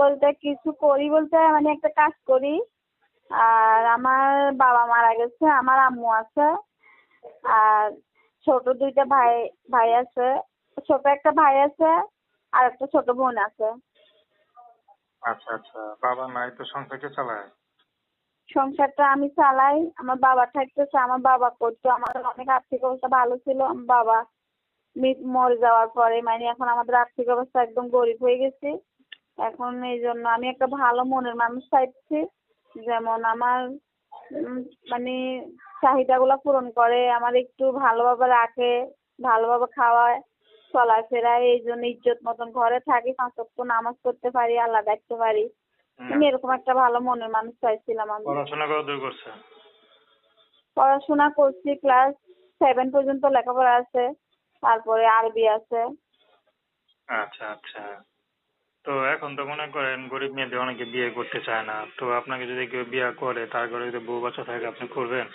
বলতে কিছু করি বলতে মানে একটা কাজ করি। আর আমার বাবা মারা গেছে, আমার আম্মু আছে। আর ছোট দুইটা ভাই ভাই আছে। ছোট একটা ভাই আছে আর একটা ছোট বোন আছে। আচ্ছা আচ্ছা, বাবা নাই তো সংসার কে চালায়? সংসারটা আমি চালাই। আমার বাবা থাকতেছে, আমার বাবা করতো। আমাদের অনেক আর্থিক অবস্থা ভালো ছিল। আমার বাবা মরে যাওয়ার পরে মানে এখন আমাদের আর্থিক অবস্থা একদম গরিব হয়ে গেছে। এখন এই জন্য আমি একটা ভালো মনের মানুষ চাইছি, যেমন আমার উম, মানে চাহিদাগুলো পূরণ করে, আমার একটু ভালোভাবে রাখে, ভালোভাবে খাওয়ায়, চলাফেরায়। এই জন্য ইজ্জত মতন ঘরে থাকি, 5 ওয়াক্ত নামাজ পড়তে পারি, আল্লাহ দেখতে পারি। আমি এরকম একটা ভালো মনের মানুষ চাইছিলাম আমি। পড়াশোনা কতদূর করছে? পড়াশোনা করছি, ক্লাস 7 পর্যন্ত লেখাপড়া আছে, তারপরে আরবি আছে। আচ্ছা আচ্ছা। তো এখন তো মনে করেন গরিব মেয়েদের অনেকে বিয়ে করতে চায় না, তো আপনাকে যদি কেউ বিয়ে করে তার ঘরে যদি বউ বাচ্চা থাকে আপনি করবেন?